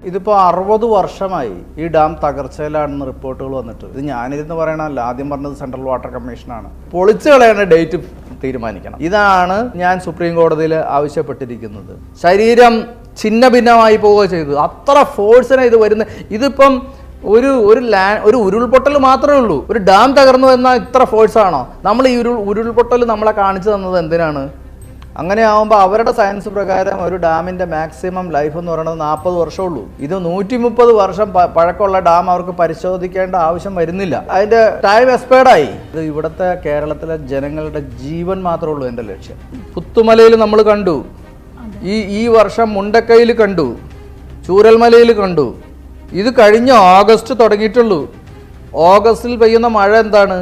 ഇതിപ്പോൾ 60 വർഷമായി ഈ ഡാം തകർച്ചയിലാണെന്ന് റിപ്പോർട്ടുകൾ വന്നിട്ട്. ഇത് ഞാനിരുന്ന് പറയണമല്ല, ആദ്യം പറഞ്ഞത് സെൻട്രൽ വാട്ടർ കമ്മീഷനാണ്. പൊളിച്ചു കളയേണ്ട ഡേറ്റ് തീരുമാനിക്കണം. ഇതാണ് ഞാൻ സുപ്രീം കോടതിയിൽ ആവശ്യപ്പെട്ടിരിക്കുന്നത്. ശരീരം ഛിന്ന ഭിന്നമായി പോവുക ചെയ്തു. അത്ര ഫോഴ്സിനെ ഇത് വരുന്നത്. ഇതിപ്പം ഒരു ഉരുൾപൊട്ടൽ മാത്രമേ ഉള്ളൂ. ഒരു ഡാം തകർന്നു എന്നാൽ ഇത്ര ഫോഴ്സാണോ? നമ്മൾ ഈ ഉരുൾപൊട്ടൽ നമ്മളെ കാണിച്ചു തന്നത് എന്തിനാണ്? അങ്ങനെ ആകുമ്പോൾ അവരുടെ സയൻസ് പ്രകാരം ഒരു ഡാമിൻ്റെ മാക്സിമം ലൈഫ് എന്ന് പറയുന്നത് 40 വർഷമുള്ളൂ. ഇത് 130 വർഷം പഴക്കമുള്ള ഡാം അവർക്ക് പരിശോധിക്കേണ്ട ആവശ്യം വരുന്നില്ല. അതിൻ്റെ ടൈം എക്സ്പയർഡായി. ഇത് ഇവിടുത്തെ കേരളത്തിലെ ജനങ്ങളുടെ ജീവൻ മാത്രമേ ഉള്ളൂ എൻ്റെ ലക്ഷ്യം. പുത്തുമലയിൽ നമ്മൾ കണ്ടു, ഈ വർഷം മുണ്ടക്കയിൽ കണ്ടു, ചൂരൽമലയിൽ കണ്ടു. ഇത് കഴിഞ്ഞ ഓഗസ്റ്റ് തുടങ്ങിയിട്ടുള്ളൂ. ഓഗസ്റ്റിൽ പെയ്യുന്ന മഴ എന്താണ്?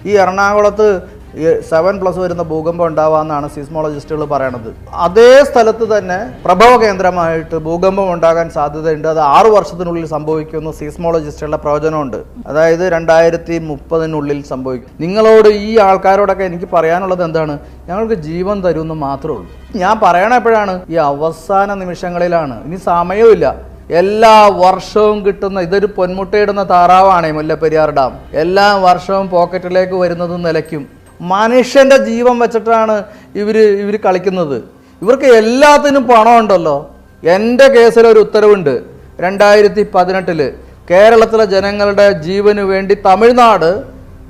ഈ എറണാകുളത്ത് 7+ വരുന്ന ഭൂകമ്പം ഉണ്ടാവാമെന്നാണ് സീസ്മോളജിസ്റ്റുകൾ പറയണത്. അതേ സ്ഥലത്ത് തന്നെ പ്രഭവ കേന്ദ്രമായിട്ട് ഭൂകമ്പം ഉണ്ടാകാൻ സാധ്യതയുണ്ട്. അത് 6 വർഷത്തിനുള്ളിൽ സംഭവിക്കുമെന്ന് സീസ്മോളജിസ്റ്റുകളുടെ പ്രവചനമുണ്ട്. അതായത് 2030 സംഭവിക്കും. നിങ്ങളോട് ഈ ആൾക്കാരോടൊക്കെ എനിക്ക് പറയാനുള്ളത് എന്താണ്? ഞങ്ങൾക്ക് ജീവൻ തരുമെന്ന് മാത്രമേ ഉള്ളൂ. ഞാൻ പറയണ എപ്പോഴാണ്? ഈ അവസാന നിമിഷങ്ങളിലാണ്. ഇനി സമയമില്ല. എല്ലാ വർഷവും കിട്ടുന്ന ഇതൊരു പൊന്മുട്ടയിടുന്ന താറാവാണേ മുല്ലപ്പെരിയാർ ഡാം. എല്ലാ വർഷവും പോക്കറ്റിലേക്ക് വരുന്നതും നിലയ്ക്കും. മനുഷ്യൻ്റെ ജീവൻ വെച്ചിട്ടാണ് ഇവർ കളിക്കുന്നത്. ഇവർക്ക് എല്ലാത്തിനും പണമുണ്ടല്ലോ. എൻ്റെ കേസിലൊരു ഉത്തരവുണ്ട്. 2018 കേരളത്തിലെ ജനങ്ങളുടെ ജീവന് വേണ്ടി തമിഴ്നാട്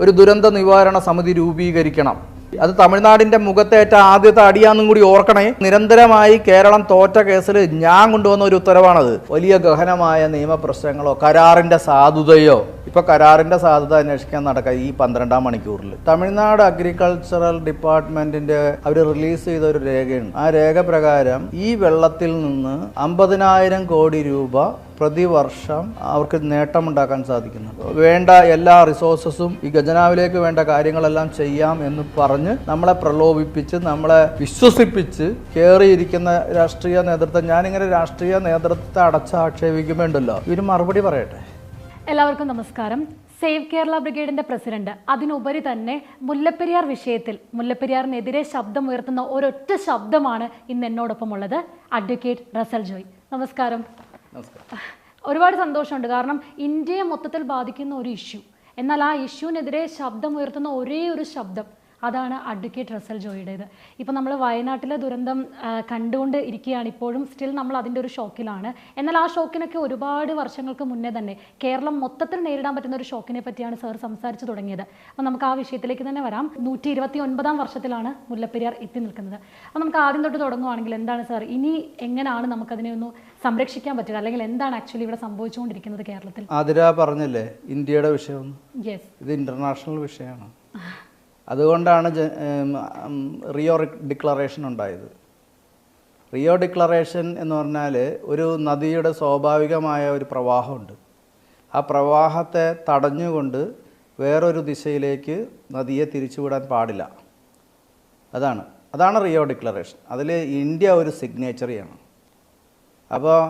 ഒരു ദുരന്ത നിവാരണ സമിതി രൂപീകരിക്കണം. അത് തമിഴ്നാടിൻ്റെ മുഖത്തേറ്റ ആദ്യത്തെ അടിയാന്നും കൂടി ഓർക്കണേ. നിരന്തരമായി കേരളം തോറ്റ കേസിൽ ഞാൻ കൊണ്ടുവന്ന ഒരു ഉത്തരവാണത്. വലിയ ഗഹനമായ നിയമപ്രശ്നങ്ങളോ കരാറിൻ്റെ സാധുതയോ, ഇപ്പോൾ കരാറിൻ്റെ സാധുത അന്വേഷിക്കാൻ നടക്കുക ഈ 12-ാം മണിക്കൂറിൽ. തമിഴ്നാട് അഗ്രികൾച്ചറൽ ഡിപ്പാർട്ട്മെൻറ്റിൻ്റെ അവർ റിലീസ് ചെയ്ത ഒരു രേഖയുണ്ട്. ആ രേഖ പ്രകാരം ഈ വെള്ളത്തിൽ നിന്ന് 50,000 കോടി രൂപ പ്രതിവർഷം അവർക്ക് നേട്ടമുണ്ടാക്കാൻ സാധിക്കുന്നു. വേണ്ട എല്ലാ റിസോഴ്സസും ഈ ഖജനാവിലേക്ക് വേണ്ട കാര്യങ്ങളെല്ലാം ചെയ്യാം എന്ന് പറഞ്ഞ് നമ്മളെ പ്രലോഭിപ്പിച്ച് നമ്മളെ വിശ്വസിപ്പിച്ച് കയറിയിരിക്കുന്ന രാഷ്ട്രീയ നേതൃത്വം. ഞാനിങ്ങനെ രാഷ്ട്രീയ നേതൃത്വത്തെ അടച്ചാക്ഷേപിക്കുമ്പോണ്ടല്ലോ, ഇവർ മറുപടി പറയട്ടെ. എല്ലാവർക്കും നമസ്കാരം. സേവ് കേരള ബ്രിഗേഡിന്റെ പ്രസിഡന്റ്, അതിനുപരി തന്നെ മുല്ലപ്പെരിയാർ വിഷയത്തിൽ മുല്ലപ്പെരിയാറിനെതിരെ ശബ്ദമുയർത്തുന്ന ഒരൊറ്റ ശബ്ദമാണ് ഇന്ന് എന്നോടൊപ്പം ഉള്ളത്, അഡ്വക്കേറ്റ് റസൽ ജോയ്. നമസ്കാരം. ഒരുപാട് സന്തോഷമുണ്ട്. കാരണം ഇന്ത്യയെ മൊത്തത്തിൽ ബാധിക്കുന്ന ഒരു ഇഷ്യൂ, എന്നാൽ ആ ഇഷ്യൂവിനെതിരെ ശബ്ദമുയർത്തുന്ന ഒരേ ഒരു ശബ്ദം, അതാണ് അഡ്വക്കേറ്റ് റസൽ ജോയിയുടേത്. ഇപ്പം നമ്മൾ വയനാട്ടിലെ ദുരന്തം കണ്ടുകൊണ്ട് ഇരിക്കുകയാണ്. ഇപ്പോഴും സ്റ്റിൽ നമ്മൾ അതിൻ്റെ ഒരു ഷോക്കിലാണ്. എന്നാൽ ആ ഷോക്കിനൊക്കെ ഒരുപാട് വർഷങ്ങൾക്ക് മുന്നേ തന്നെ കേരളം മൊത്തത്തിൽ നേരിടാൻ പറ്റുന്ന ഒരു ഷോക്കിനെ പറ്റിയാണ് സാർ സംസാരിച്ചു തുടങ്ങിയത്. അപ്പം നമുക്ക് ആ വിഷയത്തിലേക്ക് തന്നെ വരാം. 129-ാം വർഷത്തിലാണ് മുല്ലപ്പെരിയാർ എത്തി നിൽക്കുന്നത്. അപ്പം നമുക്ക് ആദ്യം തൊട്ട് തുടങ്ങുവാണെങ്കിൽ എന്താണ് സാർ, ഇനി എങ്ങനെയാണ് നമുക്കതിനെ ഒന്ന് സംരക്ഷിക്കാൻ പറ്റുക, അല്ലെങ്കിൽ എന്താണ് ആക്ച്വലി ഇവിടെ സംഭവിച്ചുകൊണ്ടിരിക്കുന്നത് കേരളത്തിൽ? ആതിര പറഞ്ഞില്ലേ ഇന്ത്യയുടെ വിഷയം. ഇത് ഇന്റർനാഷണൽ വിഷയമാണ്. അതുകൊണ്ടാണ് റിയോ ഡിക്ലറേഷൻ ഉണ്ടായത്. റിയോ ഡിക്ലറേഷൻ എന്ന് പറഞ്ഞാൽ ഒരു നദിയുടെ സ്വാഭാവികമായ ഒരു പ്രവാഹമുണ്ട്. ആ പ്രവാഹത്തെ തടഞ്ഞുകൊണ്ട് വേറൊരു ദിശയിലേക്ക് നദിയെ തിരിച്ചുവിടാൻ പാടില്ല. അതാണ് റിയോ ഡിക്ലറേഷൻ. അതിൽ ഇന്ത്യ ഒരു സിഗ്നേച്ചറിയാണ്. അപ്പോൾ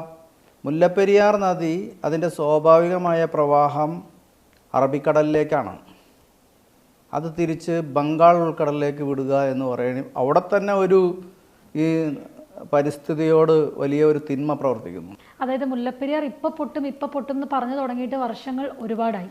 മുല്ലപ്പെരിയാർ നദി അതിൻ്റെ സ്വാഭാവികമായ പ്രവാഹം അറബിക്കടലിലേക്കാണ്. അത് തിരിച്ച് ബംഗാൾ ഉൾക്കടലിലേക്ക് വിടുക എന്ന് പറയുന്നത് അവിടെ തന്നെ ഒരു ഈ പരിസ്ഥിതിയോട് വലിയ ഒരു തിന്മ പ്രവർത്തിക്കുന്നു. അതായത് മുല്ലപ്പെരിയാർ ഇപ്പൊ പൊട്ടും എന്ന് പറഞ്ഞു തുടങ്ങിയിട്ട് വർഷങ്ങൾ ഒരുപാടായി.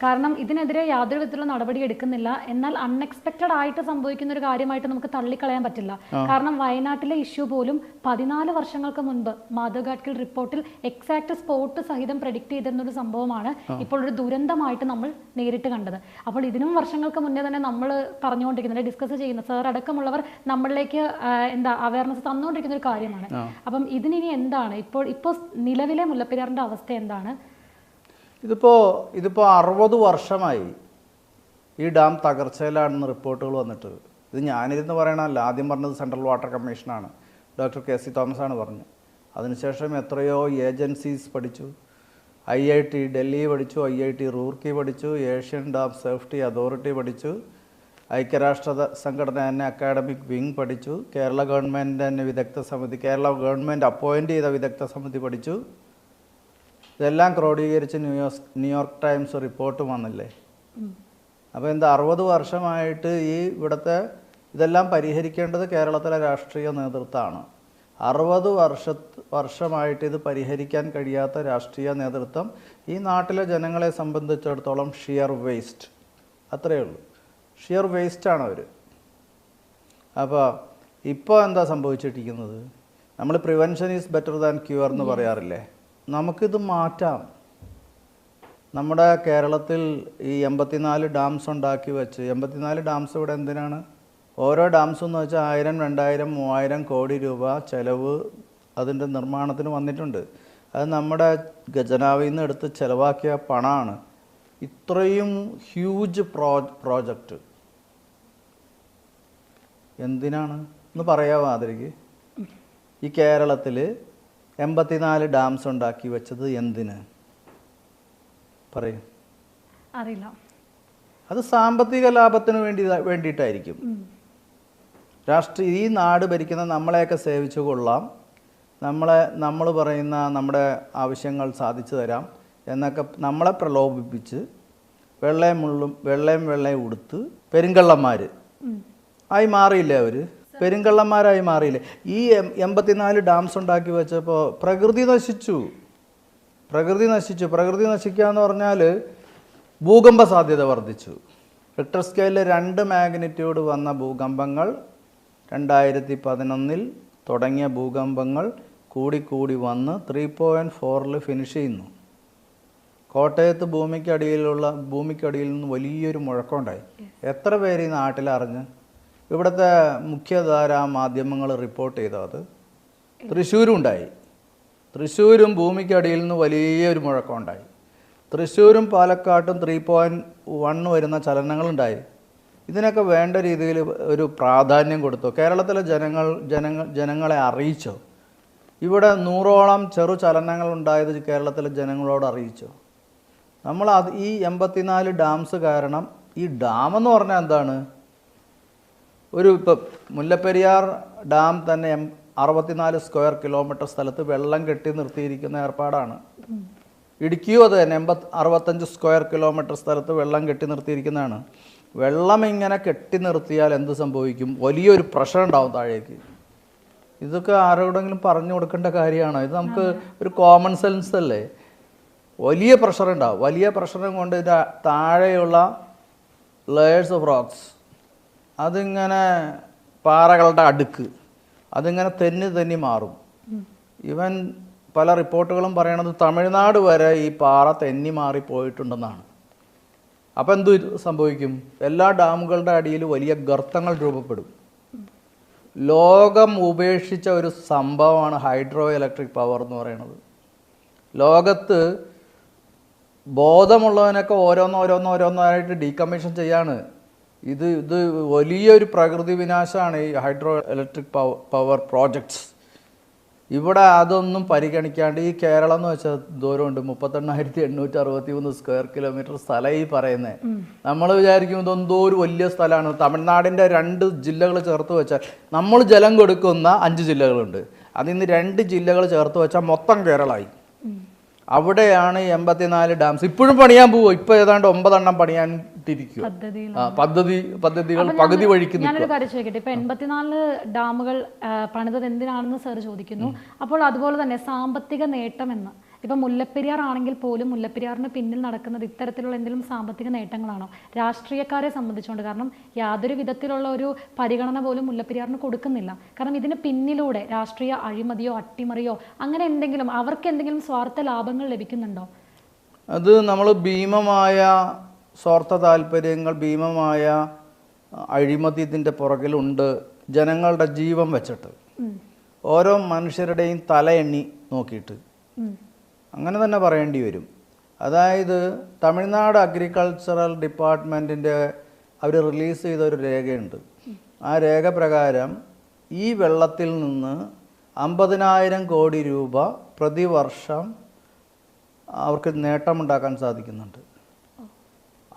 കാരണം ഇതിനെതിരെ യാതൊരു വിധത്തിലുള്ള നടപടി എടുക്കുന്നില്ല. എന്നാൽ അൺഎക്സ്പെക്റ്റഡ് ആയിട്ട് സംഭവിക്കുന്ന ഒരു കാര്യമായിട്ട് നമുക്ക് തള്ളിക്കളയാൻ പറ്റില്ല. കാരണം വയനാട്ടിലെ ഇഷ്യൂ പോലും 14 വർഷങ്ങൾക്ക് മുൻപ് മാധവ് ഗാഡ്ഗിൽ റിപ്പോർട്ടിൽ എക്സാക്ട് സ്പോട്ട് സഹിതം പ്രെഡിക്റ്റ് ചെയ്തിരുന്നൊരു സംഭവമാണ് ഇപ്പോൾ ഒരു ദുരന്തമായിട്ട് നമ്മൾ നേരിട്ട് കണ്ടത്. അപ്പോൾ ഇതിനും വർഷങ്ങൾക്ക് മുന്നേ തന്നെ നമ്മൾ പറഞ്ഞുകൊണ്ടിരിക്കുന്നത്, ഡിസ്കസ് ചെയ്യുന്ന സാർ അടക്കമുള്ളവർ നമ്മളിലേക്ക് അവയർനെസ് തന്നുകൊണ്ടിരിക്കുന്ന ഒരു കാര്യമാണ്. അപ്പം ഇതിനി എന്താണ് ഇപ്പോൾ നിലവിലെ മുല്ലപ്പെരിയാറിന്റെ അവസ്ഥ എന്താണ്? ഇതിപ്പോ 60 വർഷമായി ഈ ഡാം തകർച്ചയിലാണെന്ന് റിപ്പോർട്ടുകൾ വന്നിട്ട്. ഇത് ഞാനിരുന്ന് പറയണമല്ല, ആദ്യം പറഞ്ഞത് സെൻട്രൽ വാട്ടർ കമ്മീഷനാണ്. ഡോക്ടർ കെ സി തോമസ് ആണ് പറഞ്ഞത്. അതിനുശേഷം എത്രയോ ഏജൻസീസ് പഠിച്ചു. IIT ഡൽഹി പഠിച്ചു, IIT റൂർക്കി പഠിച്ചു, ഏഷ്യൻ ഡാം സേഫ്റ്റി അതോറിറ്റി പഠിച്ചു, ഐക്യരാഷ്ട്ര സംഘടന തന്നെ അക്കാഡമിക് വിങ് പഠിച്ചു, കേരള ഗവൺമെൻറ് തന്നെ വിദഗ്ധ സമിതി, കേരള ഗവൺമെൻറ് അപ്പോയിൻ്റ് ചെയ്ത വിദഗ്ധ സമിതി പഠിച്ചു. ഇതെല്ലാം ക്രോഡീകരിച്ച് ന്യൂയോർക്ക് ടൈംസ് റിപ്പോർട്ട് വന്നില്ലേ. അപ്പോൾ 60 വർഷമായിട്ട് ഇവിടുത്തെ ഇതെല്ലാം പരിഹരിക്കേണ്ടത് കേരളത്തിലെ രാഷ്ട്രീയ നേതൃത്വമാണ്. 60 വർഷമായിട്ട് ഇത് പരിഹരിക്കാൻ കഴിയാത്ത രാഷ്ട്രീയ നേതൃത്വം ഈ നാട്ടിലെ ജനങ്ങളെ സംബന്ധിച്ചിടത്തോളം ഷിയർ വേസ്റ്റ്, അത്രയേ ഉള്ളൂ. ഷിയർ വേസ്റ്റാണ് അവർ. അപ്പോൾ ഇപ്പോൾ എന്താ സംഭവിച്ചിരിക്കുന്നത്? നമ്മൾ prevention is better than cure എന്ന് പറയാറില്ലേ? നമുക്കിത് മാറ്റാം. നമ്മുടെ കേരളത്തിൽ ഈ 84 ഡാംസ് ഉണ്ടാക്കി വെച്ച്, 84 ഡാംസ് ഇവിടെ എന്തിനാണ്? ഓരോ ഡാംസ് എന്ന് വെച്ചാൽ 1000, 2000, 3000 കോടി രൂപ ചിലവ് അതിൻ്റെ നിർമ്മാണത്തിന് വന്നിട്ടുണ്ട്. അത് നമ്മുടെ ഖജനാവിൽ നിന്ന് എടുത്ത് ചിലവാക്കിയ പണമാണ്. ഇത്രയും ഹ്യൂജ് പ്രോജക്റ്റ് എന്തിനാണ് എന്ന് പറയാമോ ആദരിക്ക്? ഈ കേരളത്തിൽ 84 ഡാംസ് ഉണ്ടാക്കി വെച്ചത് എന്തിന് പറയും? അറിയില്ല. അത് സാമ്പത്തിക ലാഭത്തിന് വേണ്ടിയിട്ടായിരിക്കും. ഈ നാട് ഭരിക്കുന്ന നമ്മളെയൊക്കെ സേവിച്ചു കൊള്ളാം, നമ്മൾ പറയുന്ന നമ്മുടെ ആവശ്യങ്ങൾ സാധിച്ചു തരാം എന്നൊക്കെ നമ്മളെ പ്രലോഭിപ്പിച്ച് വെള്ളയും ഉടുത്ത് പെരുങ്കള്ളന്മാർ ആയി മാറിയില്ലേ അവർ? പെരുങ്കള്ളന്മാരായി മാറിയില്ലേ? ഈ 84 ഡാംസ് ഉണ്ടാക്കി വെച്ചപ്പോൾ പ്രകൃതി നശിച്ചു. പ്രകൃതി നശിക്കുക എന്ന് പറഞ്ഞാൽ ഭൂകമ്പ സാധ്യത വർദ്ധിച്ചു. റിക്ടർ സ്കെയിലിൽ 2 മാഗ്നിറ്റ്യൂഡ് വന്ന ഭൂകമ്പങ്ങൾ 2011 തുടങ്ങിയ ഭൂകമ്പങ്ങൾ കൂടി വന്ന് 3.4 ഫിനിഷ് ചെയ്യുന്നു. കോട്ടയത്ത് ഭൂമിക്കടിയിൽ നിന്ന് വലിയൊരു മുഴക്കമുണ്ടായി. എത്ര പേര് ഈ നാട്ടിലറിഞ്ഞ്? ഇവിടുത്തെ മുഖ്യധാരാ മാധ്യമങ്ങൾ റിപ്പോർട്ട് ചെയ്തത് അത് തൃശ്ശൂരും ഉണ്ടായി. തൃശ്ശൂരും ഭൂമിക്കടിയിൽ നിന്ന് വലിയൊരു മുഴക്കമുണ്ടായി. തൃശ്ശൂരും പാലക്കാട്ടും 3.1 വരുന്ന ചലനങ്ങളുണ്ടായി. ഇതിനൊക്കെ വേണ്ട രീതിയിൽ ഒരു പ്രാധാന്യം കൊടുത്തു. കേരളത്തിലെ ജനങ്ങളെ അറിയിച്ചോ? ഇവിടെ 100ഓളം ചെറു ചലനങ്ങൾ ഉണ്ടായത് കേരളത്തിലെ ജനങ്ങളോട് അറിയിച്ചോ? നമ്മൾ ഈ 84 ഡാംസ് കാരണം, ഈ ഡാം എന്ന് പറഞ്ഞാൽ എന്താണ്? ഇപ്പം മുല്ലപ്പെരിയാർ ഡാം തന്നെ 64 സ്ക്വയർ കിലോമീറ്റർ സ്ഥലത്ത് വെള്ളം കെട്ടി നിർത്തിയിരിക്കുന്ന ഏർപ്പാടാണ്. ഇടുക്കിയും അത് തന്നെ 65 സ്ക്വയർ കിലോമീറ്റർ സ്ഥലത്ത് വെള്ളം കെട്ടി നിർത്തിയിരിക്കുന്നതാണ്. വെള്ളം ഇങ്ങനെ കെട്ടി നിർത്തിയാൽ എന്ത് സംഭവിക്കും? വലിയൊരു പ്രഷർ ഉണ്ടാവും താഴേക്ക്. ഇതൊക്കെ ആരോടെങ്കിലും പറഞ്ഞു കൊടുക്കേണ്ട കാര്യമാണോ? ഇത് നമുക്ക് ഒരു കോമൺ സെൻസ് അല്ലേ? വലിയ പ്രഷർ ഉണ്ടാവും. വലിയ പ്രഷറും കൊണ്ട് താഴെയുള്ള ലെയേഴ്സ് ഓഫ് റോക്സ്, അതിങ്ങനെ പാറകളുടെ അടുക്ക്, അതിങ്ങനെ തെന്നി മാറും. ഇവൻ പല റിപ്പോർട്ടുകളും പറയണത് തമിഴ്നാട് വരെ ഈ പാറ തെന്നി മാറിപ്പോയിട്ടുണ്ടെന്നാണ്. അപ്പോൾ എന്തു സംഭവിക്കും? എല്ലാ ഡാമുകളുടെ അടിയിൽ വലിയ ഗർത്തങ്ങൾ രൂപപ്പെടും. ലോകം ഉപേക്ഷിച്ച ഒരു സംഭവമാണ് ഹൈഡ്രോ ഇലക്ട്രിക് പവർ എന്ന് പറയുന്നത്. ലോകത്ത് ബോധമുള്ളവനൊക്കെ ഓരോന്നോരോന്നായിട്ട് ഡീകമ്മീഷൻ ചെയ്യാണ്. ഇത് വലിയൊരു പ്രകൃതി വിനാശമാണ് ഈ ഹൈഡ്രോ ഇലക്ട്രിക് പവർ പ്രോജക്ട്സ്. ഇവിടെ അതൊന്നും പരിഗണിക്കാണ്ട് ഈ കേരളം എന്ന് വെച്ചാൽ ദൂരമുണ്ട്, 38,863 സ്ക്വയർ കിലോമീറ്റർ സ്ഥലം ഈ പറയുന്നത്. നമ്മൾ വിചാരിക്കും ഇതെന്തോ ഒരു വലിയ സ്ഥലമാണ്. തമിഴ്നാടിൻ്റെ 2 ജില്ലകൾ ചേർത്ത് വെച്ചാൽ, നമ്മൾ ജലം കൊടുക്കുന്ന 5 ജില്ലകളുണ്ട്, അതിൽ 2 ജില്ലകൾ ചേർത്ത് വെച്ചാൽ മൊത്തം കേരളമായി. അവിടെയാണ് 84 ഡാംസ് ഇപ്പോഴും പണിയാൻ പോവുക. ഇപ്പൊ ഏതാണ്ട് 9 എണ്ണം പണിയാനിട്ടിരിക്കുക. പദ്ധതികൾ പകുതി വഴിക്ക്. ഞാനൊരു കാര്യം ചോദിക്കട്ടെ, ഇപ്പൊ 84 ഡാമുകൾ പണിതത് എന്തിനാണെന്ന് സാർ ചോദിക്കുന്നു. അപ്പോൾ അതുപോലെ തന്നെ സാമ്പത്തിക നേട്ടം എന്ന്, ഇപ്പൊ മുല്ലപ്പെരിയാർ ആണെങ്കിൽ പോലും മുല്ലപ്പെരിയാറിന് പിന്നിൽ നടക്കുന്നത് ഇത്തരത്തിലുള്ള എന്തെങ്കിലും സാമ്പത്തിക നേട്ടങ്ങളാണോ രാഷ്ട്രീയക്കാരെ സംബന്ധിച്ചുകൊണ്ട്? കാരണം യാതൊരു വിധത്തിലുള്ള ഒരു പരിഗണന പോലും മുല്ലപ്പെരിയാറിന് കൊടുക്കുന്നില്ല. കാരണം ഇതിന് പിന്നിലൂടെ രാഷ്ട്രീയ അഴിമതിയോ അട്ടിമറിയോ അങ്ങനെ എന്തെങ്കിലും, അവർക്ക് എന്തെങ്കിലും സ്വാർത്ഥ ലാഭങ്ങൾ ലഭിക്കുന്നുണ്ടോ? അത് നമ്മൾ ഭീമമായ സ്വാർത്ഥ താല്പര്യങ്ങൾ, ഭീമമായ അഴിമതി ഇതിൻ്റെ പുറകിലുണ്ട്. ജനങ്ങളുടെ ജീവൻ വെച്ചിട്ട്, ഓരോ മനുഷ്യരുടെയും തല എണ്ണി നോക്കിയിട്ട് അങ്ങനെ തന്നെ പറയേണ്ടി വരും. അതായത് തമിഴ്നാട് അഗ്രികൾച്ചറൽ ഡിപ്പാർട്ട്മെൻറ്റിൻ്റെ അവർ റിലീസ് ചെയ്ത ഒരു രേഖയുണ്ട്. ആ രേഖ പ്രകാരം ഈ വെള്ളത്തിൽ നിന്ന് 50,000 കോടി രൂപ പ്രതിവർഷം അവർക്ക് നേട്ടമുണ്ടാക്കാൻ സാധിക്കുന്നുണ്ട്.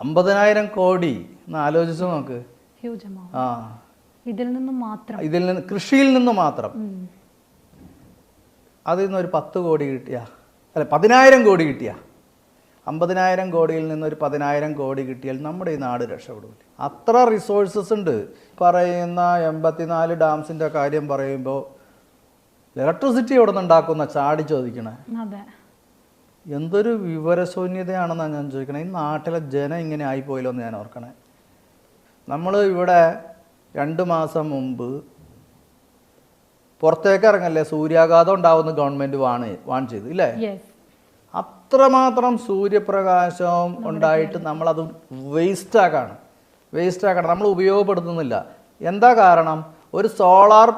50,000 കോടി എന്ന് ആലോചിച്ച് നോക്ക്. ഇതിൽ നിന്ന് കൃഷിയിൽ നിന്ന് മാത്രം അതിൽ നിന്ന് ഒരു 10 കോടി കിട്ടിയ, അല്ല 10,000 കോടി കിട്ടിയ, 50,000 കോടിയിൽ നിന്ന് ഒരു 10,000 കോടി കിട്ടിയാൽ നമ്മുടെ ഈ നാട് രക്ഷപ്പെടില്ല. അത്ര റിസോഴ്സസ് ഉണ്ട്. പറയുന്ന 84 ഡാംസിൻ്റെ കാര്യം പറയുമ്പോൾ ഇലക്ട്രിസിറ്റി എവിടെ നിന്ന് ഉണ്ടാക്കുന്ന ചാടി ചോദിക്കണേ. അതെ, എന്തൊരു വിവരശൂന്യതയാണെന്നാണ് ഞാൻ ചോദിക്കണേ. ഈ നാട്ടിലെ ജനം ഇങ്ങനെ ആയിപ്പോയല്ലോ എന്ന് ഞാൻ ഓർക്കണേ. നമ്മൾ ഇവിടെ 2 മാസം മുമ്പ് പുറത്തേക്ക് ഇറങ്ങല്ലേ, സൂര്യാഘാതം ഉണ്ടാവുന്ന ഗവൺമെൻറ് വാൺ ചെയ്തു ഇല്ലേ? അത്രമാത്രം സൂര്യപ്രകാശം ഉണ്ടായിട്ട് നമ്മളത് വേസ്റ്റാക്കാണ്. നമ്മൾ ഉപയോഗപ്പെടുത്തുന്നില്ല. എന്താ കാരണം? ഒരു സോളാർ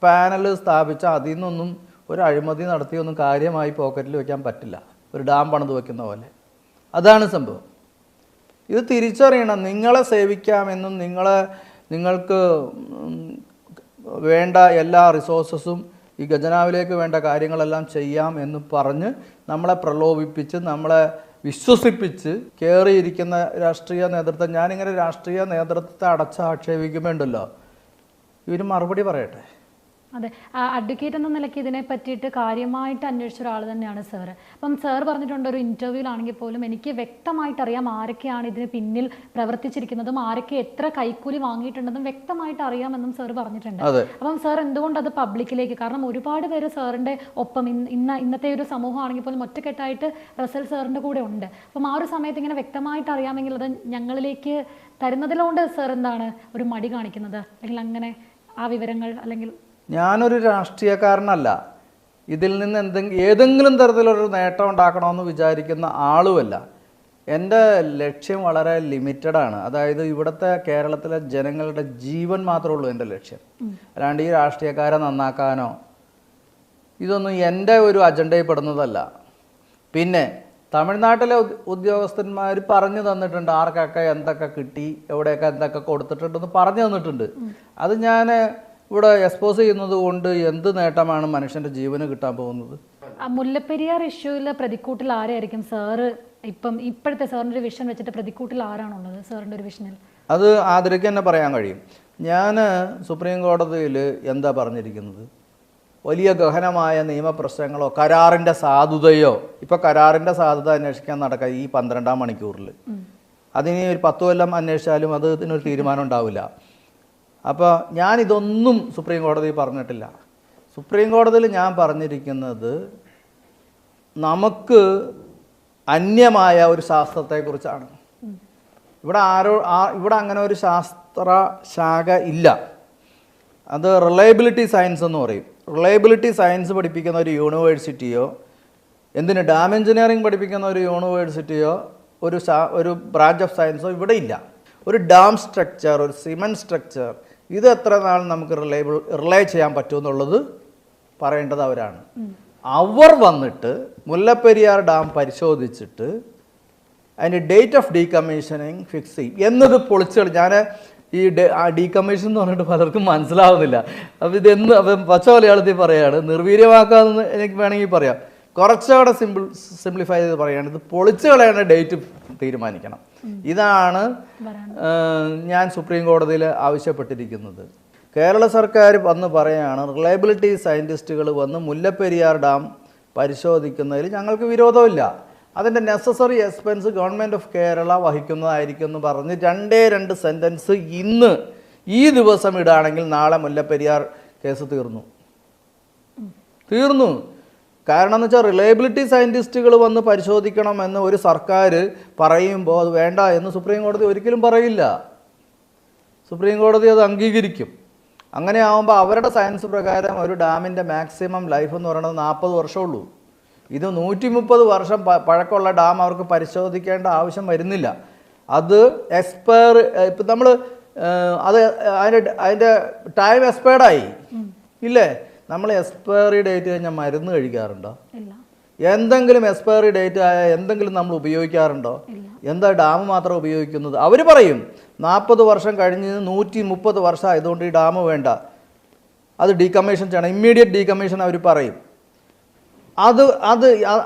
പാനൽ സ്ഥാപിച്ച അതിൽ നിന്നൊന്നും ഒരു അഴിമതി നടത്തിയൊന്നും കാര്യമായി പോക്കറ്റിൽ വെക്കാൻ പറ്റില്ല, ഒരു ഡാം പണിത് വെക്കുന്ന പോലെ. അതാണ് സംഭവം. ഇത് തിരിച്ചറിയണം. നിങ്ങളെ സേവിക്കാമെന്നും നിങ്ങൾക്ക് വേണ്ട എല്ലാ റിസോഴ്സസും ഈ ഖജനാവിലേക്ക് വേണ്ട കാര്യങ്ങളെല്ലാം ചെയ്യാം എന്ന് പറഞ്ഞ് നമ്മളെ പ്രലോഭിപ്പിച്ച് നമ്മളെ വിശ്വസിപ്പിച്ച് കയറിയിരിക്കുന്ന രാഷ്ട്രീയ നേതൃത്വം, ഞാനിങ്ങനെ രാഷ്ട്രീയ നേതൃത്വത്തെ ആക്ഷേപിക്കുമ്പോണ്ടല്ലോ, ഇവർ മറുപടി പറയട്ടെ. അതെ, അഡ്വക്കേറ്റ് എന്ന നിലയ്ക്ക് ഇതിനെ പറ്റിയിട്ട് കാര്യമായിട്ട് അന്വേഷിച്ച ഒരാൾ തന്നെയാണ് സാറ്. അപ്പം സാർ പറഞ്ഞിട്ടുണ്ട് ഒരു ഇൻ്റർവ്യൂവിലാണെങ്കിൽ പോലും എനിക്ക് വ്യക്തമായിട്ട് അറിയാം ആരൊക്കെയാണ് ഇതിന് പിന്നിൽ പ്രവർത്തിച്ചിരിക്കുന്നതും ആരൊക്കെ എത്ര കൈക്കൂലി വാങ്ങിയിട്ടുണ്ടെന്നും വ്യക്തമായിട്ട് അറിയാമെന്നും സാർ പറഞ്ഞിട്ടുണ്ട്. അപ്പം സാർ എന്തുകൊണ്ട് അത് പബ്ലിക്കിലേക്ക്, കാരണം ഒരുപാട് പേര് സാറിൻ്റെ ഒപ്പം ഇന്നത്തെ ഒരു സമൂഹമാണെങ്കിൽ പോലും ഒറ്റക്കെട്ടായിട്ട് റസൽ സാറിൻ്റെ കൂടെ ഉണ്ട്. അപ്പം ആ ഒരു സമയത്ത് ഇങ്ങനെ വ്യക്തമായിട്ട് അറിയാമെങ്കിൽ അത് ഞങ്ങളിലേക്ക് തരുന്നതിലുകൊണ്ട് സാർ എന്താണ് ഒരു മടി കാണിക്കുന്നത്? അല്ലെങ്കിൽ അങ്ങനെ ആ വിവരങ്ങൾ, അല്ലെങ്കിൽ ഞാനൊരു രാഷ്ട്രീയക്കാരനല്ല, ഇതിൽ നിന്ന് ഏതെങ്കിലും തരത്തിലൊരു നേട്ടം ഉണ്ടാക്കണമെന്ന് വിചാരിക്കുന്ന ആളുമല്ല. എൻ്റെ ലക്ഷ്യം വളരെ ലിമിറ്റഡാണ്. അതായത് ഇവിടുത്തെ കേരളത്തിലെ ജനങ്ങളുടെ ജീവൻ മാത്രമേ ഉള്ളൂ എൻ്റെ ലക്ഷ്യം. അല്ലാണ്ട് ഈ രാഷ്ട്രീയക്കാരെ നന്നാക്കാനോ ഇതൊന്നും എൻ്റെ ഒരു അജണ്ടയിൽ പെടുന്നതല്ല. പിന്നെ തമിഴ്നാട്ടിലെ ഉദ്യോഗസ്ഥന്മാർ പറഞ്ഞു തന്നിട്ടുണ്ട് ആർക്കൊക്കെ എന്തൊക്കെ കിട്ടി, എവിടെയൊക്കെ എന്തൊക്കെ കൊടുത്തിട്ടുണ്ടെന്ന് പറഞ്ഞു തന്നിട്ടുണ്ട്. അത് ഞാൻ ഇവിടെ എക്സ്പോസ് ചെയ്യുന്നത് കൊണ്ട് എന്ത് നേട്ടമാണ് മനുഷ്യൻ്റെ ജീവന് കിട്ടാൻ പോകുന്നത്? മുല്ലപ്പെരിയാർ ഇഷ്യൂവിലെ പ്രതിക്കൂട്ടിൽ ആരായിരിക്കും സാറ് ഇപ്പോഴത്തെ സാറിൻ്റെ ഒരു വിഷൻ വെച്ചിട്ട് പ്രതിക്കൂട്ടിൽ ആരാണുള്ളത് സാറിൻ്റെ ഒരു വിഷനിൽ? അത് ആദരയ്ക്ക് തന്നെ പറയാൻ കഴിയും. ഞാൻ സുപ്രീം കോടതിയിൽ എന്താ പറഞ്ഞിരിക്കുന്നത്? വലിയ ഗഹനമായ നിയമപ്രശ്നങ്ങളോ കരാറിൻ്റെ സാധുതയോ, ഇപ്പോൾ കരാറിൻ്റെ സാധുത അന്വേഷിക്കാൻ നടക്കുക ഈ 12-ാം മണിക്കൂറിൽ, അതിന് ഒരു 10 കൊല്ലം അന്വേഷിച്ചാലും അതിനൊരു തീരുമാനം ഉണ്ടാവില്ല. അപ്പോൾ ഞാനിതൊന്നും സുപ്രീം കോടതിയിൽ പറഞ്ഞിട്ടില്ല. സുപ്രീം കോടതിയിൽ ഞാൻ പറഞ്ഞിരിക്കുന്നത് നമുക്ക് അന്യമായ ഒരു ശാസ്ത്രത്തെക്കുറിച്ചാണ്. ഇവിടെ അങ്ങനെ ഒരു ശാസ്ത്ര ശാഖ ഇല്ല. അത് റിലയബിലിറ്റി സയൻസ് എന്ന് പറയും. റിലയബിലിറ്റി സയൻസ് പഠിപ്പിക്കുന്ന ഒരു യൂണിവേഴ്സിറ്റിയോ, എന്തിന് ഡാം എഞ്ചിനീയറിംഗ് പഠിപ്പിക്കുന്ന ഒരു യൂണിവേഴ്സിറ്റിയോ ഒരു ബ്രാഞ്ച് ഓഫ് സയൻസോ ഇവിടെ ഇല്ല. ഒരു ഡാം സ്ട്രക്ചർ, ഒരു സിമൻറ്റ് സ്ട്രക്ചർ, ഇത് എത്ര നാൾ നമുക്ക് റിലേ ചെയ്യാൻ പറ്റുമെന്നുള്ളത് പറയേണ്ടത് അവരാണ്. അവർ വന്നിട്ട് മുല്ലപ്പെരിയാർ ഡാം പരിശോധിച്ചിട്ട് അതിൻ്റെ ഡേറ്റ് ഓഫ് ഡീകമ്മീഷനിങ് ഫിക്സ് ചെയ്യും എന്നത് പൊളിച്ചുകൾ. ഞാൻ ഈ ഡീകമ്മീഷൻ എന്ന് പറഞ്ഞിട്ട് പലർക്കും മനസ്സിലാവുന്നില്ല. അപ്പോൾ അപ്പം പച്ച മലയാളത്തിൽ പറയുകയാണ്, നിർവീര്യമാക്കാമെന്ന് എനിക്ക് വേണമെങ്കിൽ പറയാം. കുറച്ചുകൂടെ സിംപ്ലിഫൈ ചെയ്ത് പറയുകയാണ്, ഇത് പൊളിച്ചു കളയേണ്ട ഡേറ്റ് തീരുമാനിക്കണം. ഇതാണ് ഞാൻ സുപ്രീം കോടതിയിൽ ആവശ്യപ്പെട്ടിരിക്കുന്നത്. കേരള സർക്കാർ വന്ന് പറയുകയാണ്, റിലയബിലിറ്റി സയൻറ്റിസ്റ്റുകൾ വന്ന് മുല്ലപ്പെരിയാർ ഡാം പരിശോധിക്കുന്നതിൽ ഞങ്ങൾക്ക് വിരോധമില്ല, അതിൻ്റെ necessary expense government of Kerala വഹിക്കുന്നതായിരിക്കും എന്ന് പറഞ്ഞ് 2 സെൻറ്റൻസ് ഇന്ന് ഈ ദിവസം ഇടുകയാണെങ്കിൽ നാളെ മുല്ലപ്പെരിയാർ കേസ് തീർന്നു. കാരണം എന്ന് വെച്ചാൽ റിലയബിലിറ്റി സയൻറ്റിസ്റ്റുകൾ വന്ന് പരിശോധിക്കണമെന്ന് ഒരു സർക്കാർ പറയുമ്പോൾ അത് വേണ്ട എന്ന് സുപ്രീം കോടതി ഒരിക്കലും പറയില്ല. സുപ്രീം കോടതി അത് അംഗീകരിക്കും. അങ്ങനെ ആകുമ്പോൾ അവരുടെ സയൻസ് പ്രകാരം ഒരു ഡാമിൻ്റെ മാക്സിമം ലൈഫ് എന്ന് പറയുന്നത് 40 വർഷമുള്ളൂ. ഇത് 130 വർഷം പഴക്കമുള്ള ഡാം അവർക്ക് പരിശോധിക്കേണ്ട ആവശ്യം വരുന്നില്ല. അത് ഇപ്പം നമ്മൾ അതിൻ്റെ ടൈം എക്സ്പയർഡായി ഇല്ലേ? നമ്മൾ എക്സ്പയറി ഡേറ്റ് കഴിഞ്ഞാൽ മരുന്ന് കഴിക്കാറുണ്ടോ? എന്തെങ്കിലും എക്സ്പയറി ഡേറ്റ് ആയ എന്തെങ്കിലും നമ്മൾ ഉപയോഗിക്കാറുണ്ടോ? എന്താ ഡാം മാത്രം ഉപയോഗിക്കുന്നത്? അവർ പറയും 40 വർഷം കഴിഞ്ഞ് 130 വർഷം ആയതുകൊണ്ട് ഈ ഡാം വേണ്ട, അത് ഡീകമ്മീഷൻ ചെയ്യണം, ഇമ്മീഡിയറ്റ് ഡീകമ്മീഷൻ അവർ പറയും.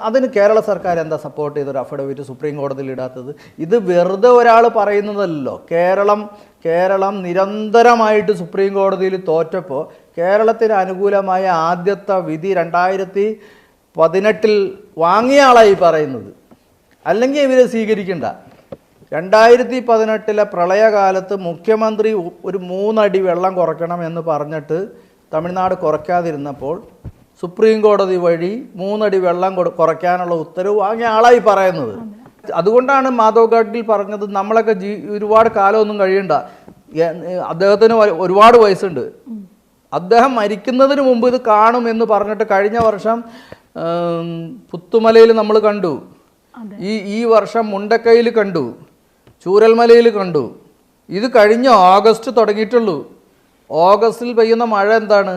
അതിന് കേരള സർക്കാർ എന്താ സപ്പോർട്ട് ചെയ്തൊരു അഫിഡവിറ്റ് സുപ്രീം കോടതിയിൽ ഇടാത്തത്? ഇത് വെറുതെ ഒരാൾ പറയുന്നതല്ലോ. കേരളം നിരന്തരമായിട്ട് സുപ്രീം കോടതിയിൽ തോറ്റപ്പോൾ കേരളത്തിന് അനുകൂലമായ ആദ്യത്തെ വിധി 2018 വാങ്ങിയ ആളായി പറയുന്നത്. അല്ലെങ്കിൽ ഇവരെ സ്വീകരിക്കണ്ട. 2018 പ്രളയകാലത്ത് മുഖ്യമന്ത്രി ഒരു 3 അടി വെള്ളം കുറയ്ക്കണം എന്ന് പറഞ്ഞിട്ട് തമിഴ്നാട് കുറയ്ക്കാതിരുന്നപ്പോൾ സുപ്രീം കോടതി വഴി 3 അടി വെള്ളം കുറയ്ക്കാനുള്ള ഉത്തരവ് വാങ്ങിയ ആളായി പറയുന്നത്. അതുകൊണ്ടാണ് മാധവ് ഗാഡ്ഗിൽ പറഞ്ഞത് നമ്മളൊക്കെ ഒരുപാട് കാലമൊന്നും കഴിയണ്ട, അദ്ദേഹത്തിന് ഒരുപാട് വയസ്സുണ്ട്, അദ്ദേഹം മരിക്കുന്നതിന് മുമ്പ് ഇത് കാണും എന്ന് പറഞ്ഞിട്ട് കഴിഞ്ഞ വർഷം പുത്തുമലയിൽ നമ്മൾ കണ്ടു, ഈ വർഷം മുണ്ടക്കയിൽ കണ്ടു, ചൂരൽമലയിൽ കണ്ടു. ഇത് കഴിഞ്ഞ ഓഗസ്റ്റ് തുടങ്ങിയിട്ടുള്ളൂ. ഓഗസ്റ്റിൽ പെയ്യുന്ന മഴ എന്താണ്?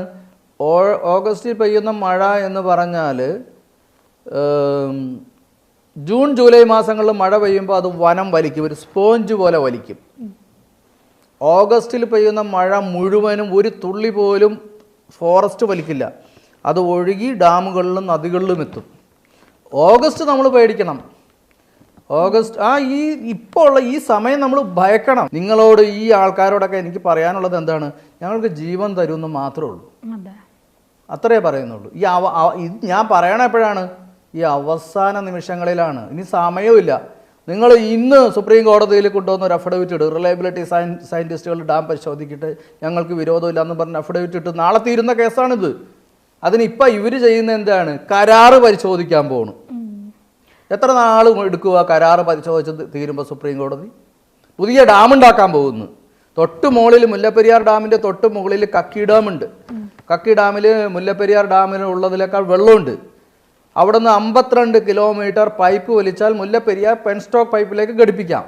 ഓഗസ്റ്റിൽ പെയ്യുന്ന മഴ എന്ന് പറഞ്ഞാൽ ജൂൺ ജൂലൈ മാസങ്ങളിൽ മഴ പെയ്യുമ്പോൾ അത് വനം വലിക്കും, ഒരു സ്പോഞ്ച് പോലെ വലിക്കും. ഓഗസ്റ്റിൽ പെയ്യുന്ന മഴ മുഴുവനും ഒരു തുള്ളി പോലും ഫോറസ്റ്റ് വലിക്കില്ല, അത് ഒഴുകി ഡാമുകളിലും നദികളിലും എത്തും. ഓഗസ്റ്റ് നമ്മൾ പേടിക്കണം. ഓഗസ്റ്റ് ഇപ്പോൾ ഉള്ള ഈ സമയം നമ്മൾ ഭയക്കണം. നിങ്ങളോട് ഈ ആൾക്കാരോടൊക്കെ എനിക്ക് പറയാനുള്ളത് എന്താണ്? ഞങ്ങൾക്ക് ജീവൻ തരുമെന്ന് മാത്രമേ ഉള്ളൂ, അത്രേ പറയുന്നുള്ളൂ. ഞാൻ പറയണ എപ്പോഴാണ്? ഈ അവസാന നിമിഷങ്ങളിലാണ്. ഇനി സമയമില്ല. നിങ്ങൾ ഇന്ന് സുപ്രീം കോടതിയിൽ കൊണ്ടുവന്ന ഒരു അഫിഡവിറ്റ് ഇട്ട്, റിലയബിലിറ്റി സയൻറ്റിസ്റ്റുകൾ ഡാം പരിശോധിക്കിട്ട് ഞങ്ങൾക്ക് വിരോധമില്ല എന്ന് പറഞ്ഞ് അഫിഡവിറ്റ് ഇട്ട് നാളെ തീരുന്ന കേസാണിത്. അതിനിപ്പോൾ ഇവർ ചെയ്യുന്ന എന്താണ്? കരാറ് പരിശോധിക്കാൻ പോകണം. എത്ര നാൾ എടുക്കുക കരാറ് പരിശോധിച്ച് തീരുമ്പോൾ സുപ്രീം കോടതി? പുതിയ ഡാം ഉണ്ടാക്കാൻ പോകുന്നു. തൊട്ട് മുകളിൽ മുല്ലപ്പെരിയാർ ഡാമിൻ്റെ തൊട്ട് മുകളിൽ കക്കി ഡാമുണ്ട്. കക്കി ഡാമിൽ മുല്ലപ്പെരിയാർ ഡാമിൽ ഉള്ളതിനേക്കാൾ വെള്ളമുണ്ട്. അവിടെ നിന്ന് 52 കിലോമീറ്റർ പൈപ്പ് വലിച്ചാൽ മുല്ലപ്പെരിയാർ പെൻസ്റ്റോക്ക് പൈപ്പിലേക്ക് ഘടിപ്പിക്കാം.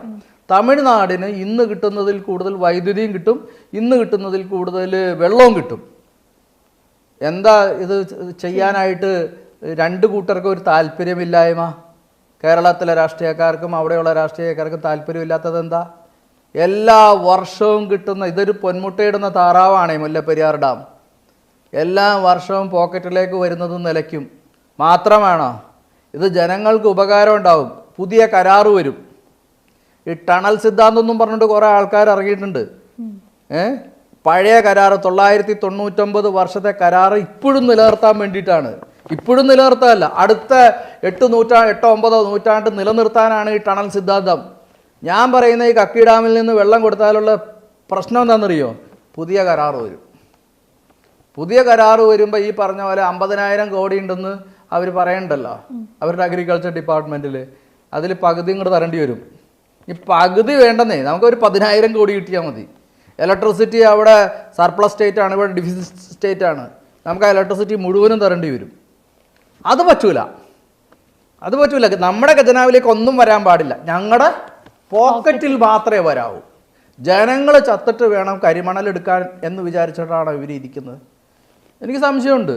തമിഴ്നാടിന് ഇന്ന് കിട്ടുന്നതിൽ കൂടുതൽ വൈദ്യുതിയും കിട്ടും, ഇന്ന് കിട്ടുന്നതിൽ കൂടുതൽ വെള്ളവും കിട്ടും. എന്താ ഇത് ചെയ്യാനായിട്ട് രണ്ട് കൂട്ടർക്കും ഒരു താല്പര്യമില്ലായ്മ? കേരളത്തിലെ രാഷ്ട്രീയക്കാർക്കും അവിടെയുള്ള രാഷ്ട്രീയക്കാർക്കും താല്പര്യമില്ലാത്തത് എന്താ? എല്ലാ വർഷവും കിട്ടുന്ന, ഇതൊരു പൊന്മുട്ടയിടുന്ന താറാവാണേ മുല്ലപ്പെരിയാർ ഡാം. എല്ലാ വർഷവും പോക്കറ്റിലേക്ക് വരുന്നത് നിലയ്ക്കും. മാത്രമാണോ ഇത്? ജനങ്ങൾക്ക് ഉപകാരം ഉണ്ടാവും. പുതിയ കരാറ് വരും. ഈ ടണൽ സിദ്ധാന്തം എന്നും പറഞ്ഞിട്ട് കുറേ ആൾക്കാർ ഇറങ്ങിയിട്ടുണ്ട്. പഴയ കരാറ് 999 വർഷത്തെ കരാറ് ഇപ്പോഴും നിലനിർത്താൻ വേണ്ടിയിട്ടാണ്. ഇപ്പോഴും നിലനിർത്താനല്ല, അടുത്ത 8-9 നൂറ്റാണ്ട് നിലനിർത്താനാണ് ഈ ടണൽ സിദ്ധാന്തം. ഞാൻ പറയുന്ന ഈ കക്കി ഡാമിൽ നിന്ന് വെള്ളം കൊടുത്താലുള്ള പ്രശ്നം എന്താണെന്നറിയോ? പുതിയ കരാറ് വരും. പുതിയ കരാറ് വരുമ്പോൾ ഈ പറഞ്ഞ പോലെ 50,000 കോടി ഉണ്ടെന്ന് അവർ പറയണ്ടല്ലോ, അവരുടെ അഗ്രികൾച്ചർ ഡിപ്പാർട്ട്മെൻറ്റിൽ. അതിൽ പകുതി ഇങ്ങോട്ട് തരേണ്ടി വരും. ഈ പകുതി വേണ്ടെന്നേ, നമുക്കൊരു 10,000 കോടി കിട്ടിയാൽ മതി. ഇലക്ട്രിസിറ്റി അവിടെ സർപ്ലസ് സ്റ്റേറ്റ് ആണ്, ഇവിടെ ഡിഫിസിറ്റ് സ്റ്റേറ്റ് ആണ്. നമുക്ക് ആ ഇലക്ട്രിസിറ്റി മുഴുവനും തരേണ്ടി വരും. അത് പറ്റൂല. നമ്മുടെ ഖജനാവിലേക്ക് ഒന്നും വരാൻ പാടില്ല, ഞങ്ങളുടെ പോക്കറ്റിൽ മാത്രമേ വരാവൂ. ജനങ്ങൾ ചത്തിട്ട് വേണം കരിമണൽ എടുക്കാൻ എന്ന് വിചാരിച്ചിട്ടാണ് ഇവർ ഇരിക്കുന്നത്. എനിക്ക് സംശയമുണ്ട്.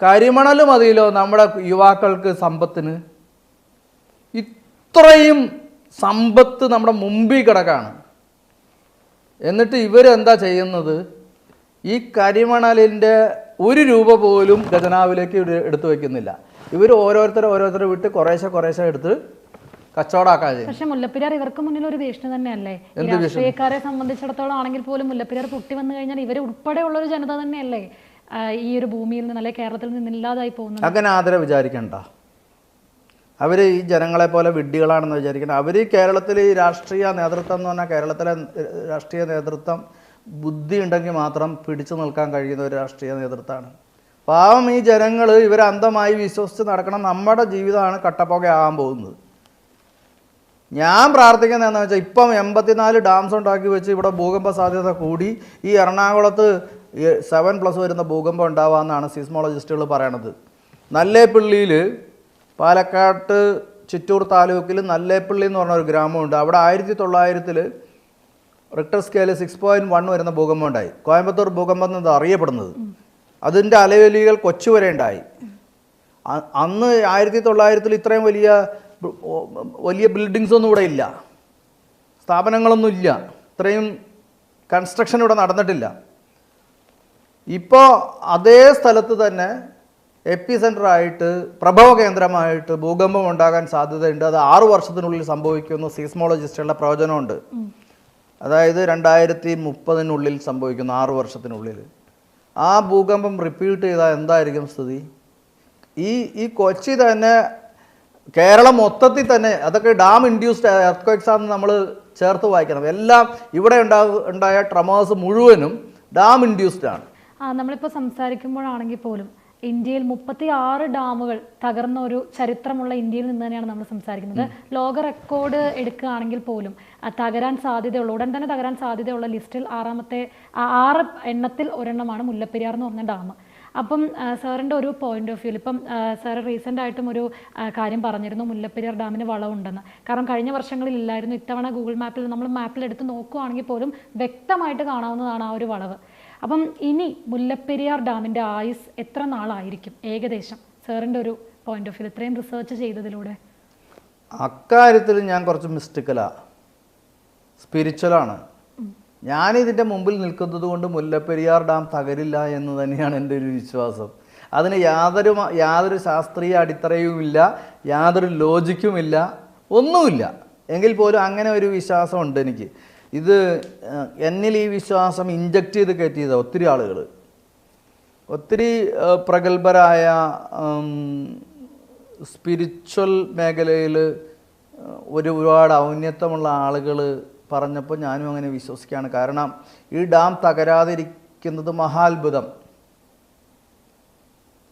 കരിമണൽ മതിയല്ലോ നമ്മുടെ യുവാക്കൾക്ക് സമ്പത്തിന്. ഇത്രയും സമ്പത്ത് നമ്മുടെ മുമ്പിൽ കിടക്കാണ്. എന്നിട്ട് ഇവരെന്താ ചെയ്യുന്നത്? ഈ കരിമണലിൻ്റെ 1 രൂപ പോലും ഖജനാവിലേക്ക് എടുത്തു വയ്ക്കുന്നില്ല. ഇവർ ഓരോരുത്തരെ വിട്ട് കുറേശ്ശെ എടുത്ത് കച്ചവടമാക്കാൻ ചെയ്യും. പക്ഷെ മുല്ലപ്പെരിയാർ ഇവർക്ക് മുന്നിൽ ഒരു ഭീഷണി തന്നെയല്ലേ? രാഷ്ട്രീയക്കാരെ സംബന്ധിച്ചിടത്തോളം ആണെങ്കിൽ പോലും മുല്ലപ്പെരിയാർ പൊട്ടി വന്നു കഴിഞ്ഞാൽ ഇവർ ഉൾപ്പെടെയുള്ള ഒരു ജനത തന്നെയല്ലേ ഈ ഒരു ഭൂമിയിൽ നിന്ന്, അല്ലെങ്കിൽ കേരളത്തിൽ നിന്ന് ഇല്ലാതായി പോകുന്നത്. അങ്ങനെ ആദരം വിചാരിക്കണ്ട. അവർ ഈ ജനങ്ങളെ പോലെ വിഡ്ഢികളാണെന്ന് വിചാരിക്കണം. അവർ കേരളത്തിൽ ഈ രാഷ്ട്രീയ നേതൃത്വം എന്ന് പറഞ്ഞാൽ, കേരളത്തിലെ രാഷ്ട്രീയ നേതൃത്വം ബുദ്ധി ഉണ്ടെങ്കിൽ മാത്രം പിടിച്ചു നിൽക്കാൻ കഴിയുന്ന ഒരു രാഷ്ട്രീയ നേതൃത്വമാണ്. പാവം ഈ ജനങ്ങൾ ഇവരെ അന്ധമായി വിശ്വസിച്ച് നടക്കണം. നമ്മുടെ ജീവിതമാണ് കട്ടപ്പുകയാകാൻ പോകുന്നത്. ഞാൻ പ്രാർത്ഥിക്കുന്നത് എന്താണെന്ന് വെച്ചാൽ, ഇപ്പം 84 ഡാംസ് ഉണ്ടാക്കി വെച്ച് ഇവിടെ ഭൂകമ്പ സാധ്യത കൂടി ഈ എറണാകുളത്ത് 7+ വരുന്ന ഭൂകമ്പം ഉണ്ടാവാമെന്നാണ് സിസ്മോളജിസ്റ്റുകൾ പറയണത്. നല്ലേപ്പള്ളിയിൽ, പാലക്കാട്ട് ചിറ്റൂർ താലൂക്കിൽ നല്ലേപ്പള്ളി എന്ന് പറഞ്ഞൊരു ഗ്രാമമുണ്ട്. അവിടെ 1900-ൽ റിക്ടർ സ്കെയിൽ 6.1 വരുന്ന ഭൂകമ്പം ഉണ്ടായി. കോയമ്പത്തൂർ ഭൂകമ്പം എന്നത് അറിയപ്പെടുന്നത്. അതിൻ്റെ അലവലികൾ കൊച്ചു വരെ ഉണ്ടായി. അന്ന് 1900-ൽ ഇത്രയും വലിയ ബിൽഡിങ്സ് ഒന്നും ഇവിടെ ഇല്ല, സ്ഥാപനങ്ങളൊന്നും ഇല്ല, ഇത്രയും കൺസ്ട്രക്ഷൻ ഇവിടെ നടന്നിട്ടില്ല. ഇപ്പോൾ അതേ സ്ഥലത്ത് തന്നെ എപ്പി സെൻ്ററായിട്ട്, പ്രഭവ കേന്ദ്രമായിട്ട് ഭൂകമ്പം ഉണ്ടാകാൻ സാധ്യതയുണ്ട്. അത് 6 വർഷത്തിനുള്ളിൽ സംഭവിക്കുമെന്ന് സീസ്മോളജിസ്റ്റുകളുടെ പ്രവചനമുണ്ട്. അതായത് 2030-നുള്ളിൽ സംഭവിക്കുന്നു, 6 വർഷത്തിനുള്ളിൽ. ആ ഭൂകമ്പം റിപ്പീറ്റ് ചെയ്താൽ എന്തായിരിക്കും സ്ഥിതി? ഈ കൊച്ചി തന്നെ, കേരളം മൊത്തത്തിൽ തന്നെ, അതൊക്കെ ഡാം ഇൻഡ്യൂസ്ഡ് എർത്ത് ആണെന്ന് നമ്മൾ ചേർത്ത് വായിക്കണം. എല്ലാം ഇവിടെ ഉണ്ടായ ട്രമേഴ്സ് മുഴുവനും ഡാം ഇൻഡ്യൂസ്ഡ് ആണ്. നമ്മളിപ്പോൾ സംസാരിക്കുമ്പോഴാണെങ്കിൽ പോലും ഇന്ത്യയിൽ 36 ഡാമുകൾ തകർന്ന ഒരു ചരിത്രമുള്ള ഇന്ത്യയിൽ നിന്ന് തന്നെയാണ് നമ്മൾ സംസാരിക്കുന്നത്. ലോക റെക്കോർഡ് എടുക്കുകയാണെങ്കിൽ പോലും തകരാൻ സാധ്യതയുള്ള ഉടൻ തന്നെ തകരാൻ സാധ്യതയുള്ള ലിസ്റ്റിൽ 6 എണ്ണത്തിൽ ഒരെണ്ണമാണ് മുല്ലപ്പെരിയാർ എന്ന് പറഞ്ഞ ഡാം. അപ്പം സാറിൻ്റെ ഒരു പോയിന്റ് ഓഫ് വ്യൂവിൽ ഇപ്പം സാർ റീസെൻ്റ് ആയിട്ടും ഒരു കാര്യം പറഞ്ഞിരുന്നു, മുല്ലപ്പെരിയാർ ഡാമിന് വളവുണ്ടെന്ന്. കാരണം കഴിഞ്ഞ വർഷങ്ങളിൽ ഇല്ലായിരുന്നു. ഇത്തവണ ഗൂഗിൾ മാപ്പിൽ നമ്മൾ എടുത്ത് നോക്കുകയാണെങ്കിൽ പോലും വ്യക്തമായിട്ട് കാണാവുന്നതാണ് ആ ഒരു വളവ്. അപ്പം ഇനി മുല്ലപ്പെരിയാർ ഡാമിൻ്റെ ആയുസ് എത്ര നാളായിരിക്കും ഏകദേശം സാറിൻ്റെ ഒരു പോയിന്റ് ഓഫ് വ്യൂ ഇത്രയും റിസർച്ച് ചെയ്തതിലൂടെ? അക്കാര്യത്തിൽ ഞാൻ കുറച്ച് മിസ്റ്റേക്കലാണ്, സ്പിരിച്വലാണ്. ഞാനിതിൻ്റെ മുമ്പിൽ നിൽക്കുന്നത് കൊണ്ട് മുല്ലപ്പെരിയാർ ഡാം തകരില്ല എന്ന് തന്നെയാണ് എൻ്റെ ഒരു വിശ്വാസം. അതിന് യാതൊരു ശാസ്ത്രീയ അടിത്തറയുമില്ല, യാതൊരു ലോജിക്കുമില്ല, ഒന്നുമില്ല. എങ്കിൽ പോലും അങ്ങനെ ഒരു വിശ്വാസമുണ്ട് എനിക്ക്. ഇത് എന്നിൽ ഈ വിശ്വാസം ഇഞ്ചക്റ്റ് ചെയ്ത് കയറ്റിയതാണ് ഒത്തിരി ആളുകൾ, ഒത്തിരി പ്രഗത്ഭരായ സ്പിരിച്വൽ മേഖലയിൽ ഒരുപാട് ഔന്നത്യമുള്ള ആളുകൾ പറഞ്ഞപ്പോൾ ഞാനും അങ്ങനെ വിശ്വസിക്കുകയാണ്. കാരണം ഈ ഡാം തകരാതിരിക്കുന്നത് മഹാത്ഭുതം,